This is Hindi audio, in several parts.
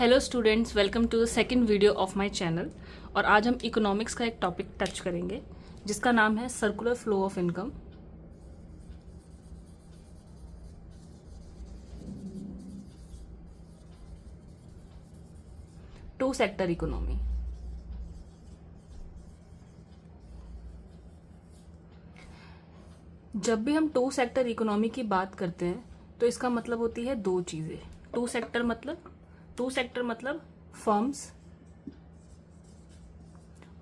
Hello students, welcome to the second video of my channel. और आज हम इकोनॉमिक्स का एक टॉपिक टच करेंगे जिसका नाम है circular flow of income. Two sector economy. जब भी हम टू सेक्टर इकोनॉमी की बात करते हैं तो इसका मतलब होती है दो चीजें। टू सेक्टर मतलब फर्म्स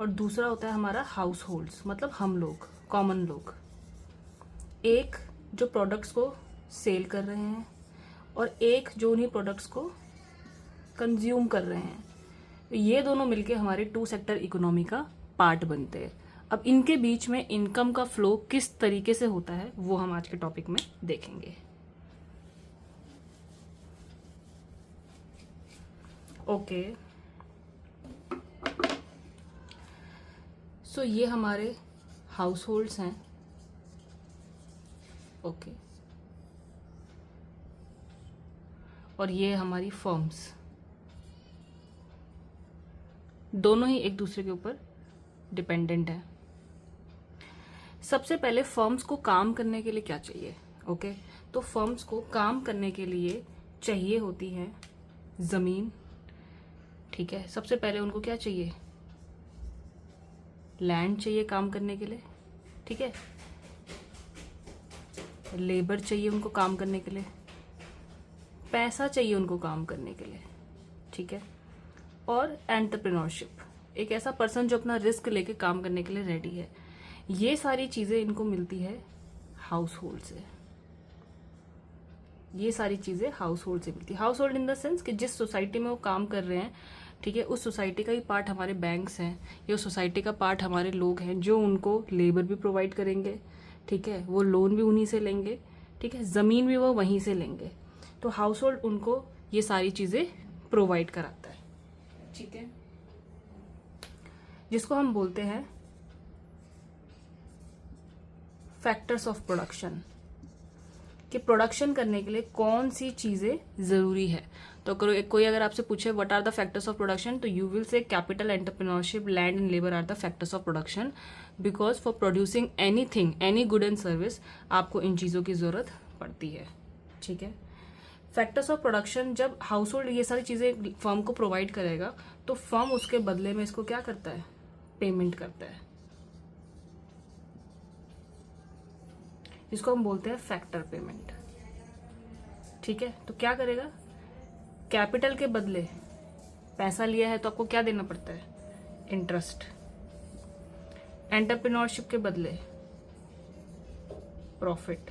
और दूसरा होता है हमारा हाउस होल्ड्स, मतलब हम लोग, कॉमन लोग। एक जो प्रोडक्ट्स को सेल कर रहे हैं और एक जो उन्हीं प्रोडक्ट्स को कंज्यूम कर रहे हैं। ये दोनों मिलके हमारे टू सेक्टर इकोनॉमी का पार्ट बनते हैं। अब इनके बीच में इनकम का फ्लो किस तरीके से होता है वो हम आज के टॉपिक में देखेंगे। ओके, सो ये हमारे हाउस होल्ड्स हैं। ओके, और ये हमारी फर्म्स। दोनों ही एक दूसरे के ऊपर डिपेंडेंट है। सबसे पहले फर्म्स को काम करने के लिए क्या चाहिए? ओके, तो फर्म्स को काम करने के लिए चाहिए होती है जमीन। ठीक है, सबसे पहले उनको क्या चाहिए? लैंड चाहिए काम करने के लिए। ठीक है, लेबर चाहिए उनको काम करने के लिए, पैसा चाहिए उनको काम करने के लिए। ठीक है, और एंटरप्रेन्योरशिप, एक ऐसा पर्सन जो अपना रिस्क लेके काम करने के लिए रेडी है। ये सारी चीजें इनको मिलती है हाउस होल्ड से। ये सारी चीजें हाउस होल्ड से मिलती है। House hold in the sense कि जिस सोसाइटी में वो काम कर रहे हैं, ठीक है, उस सोसाइटी का ही पार्ट हमारे बैंक्स हैं, या उस सोसाइटी का पार्ट हमारे लोग हैं जो उनको लेबर भी प्रोवाइड करेंगे। ठीक है, वो लोन भी उन्हीं से लेंगे। ठीक है, जमीन भी वो वहीं से लेंगे। तो हाउस होल्ड उनको ये सारी चीजें प्रोवाइड कराता है। ठीक है, जिसको हम बोलते हैं फैक्टर्स ऑफ प्रोडक्शन, कि प्रोडक्शन करने के लिए कौन सी चीजें जरूरी है। तो कोई अगर आपसे पूछे what are the factors of production, तो you will say capital, entrepreneurship, land and labour are the factors of production. Because for producing anything, any good and service, आपको इन चीजों की जरूरत पड़ती है। ठीक है, फैक्टर्स ऑफ प्रोडक्शन, जब हाउस होल्ड ये सारी चीजें फर्म को प्रोवाइड करेगा तो फर्म उसके बदले में इसको क्या करता है? पेमेंट करता है, जिसको हम बोलते हैं फैक्टर पेमेंट। ठीक है, तो क्या करेगा? कैपिटल के बदले पैसा लिया है तो आपको क्या देना पड़ता है? इंटरेस्ट। एंटरप्रेन्योरशिप के बदले प्रॉफिट।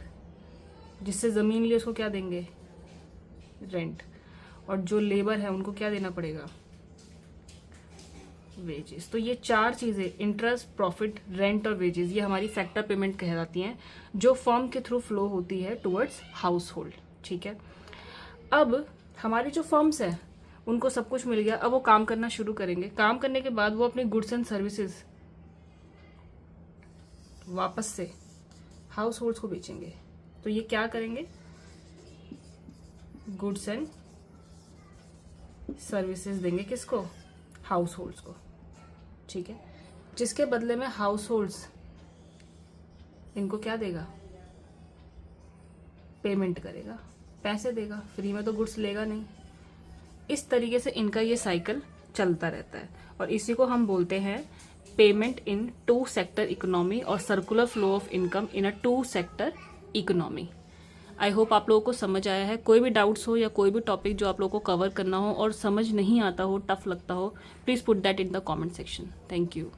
जिससे जमीन लिए उसको क्या देंगे? रेंट। और जो लेबर है उनको क्या देना पड़ेगा? वेजेस। तो ये चार चीजें, इंटरेस्ट, प्रॉफिट, रेंट और वेजेस, ये हमारी फैक्टर पेमेंट कहलाती हैं, जो फर्म के थ्रू फ्लो होती है टुवर्ड्स हाउस होल्ड। ठीक है, अब हमारी जो फर्म्स हैं उनको सब कुछ मिल गया। अब वो काम करना शुरू करेंगे। काम करने के बाद वो अपने गुड्स एंड सर्विसेज वापस से हाउस होल्ड्स को बेचेंगे। तो ये क्या करेंगे? गुड्स एंड सर्विसेज देंगे किसको? हाउस होल्ड्स को। ठीक है, जिसके बदले में हाउस होल्ड्स इनको क्या देगा? पेमेंट करेगा, पैसे देगा। फ्री में तो गुड्स लेगा नहीं। इस तरीके से इनका ये साइकिल चलता रहता है, और इसी को हम बोलते हैं payment in two sector economy और circular flow of income in a two sector economy. I hope आप लोगों को समझ आया है। कोई भी डाउट्स हो या कोई भी टॉपिक जो आप लोगों को कवर करना हो और समझ नहीं आता हो, टफ लगता हो, please put that in the comment section. Thank you.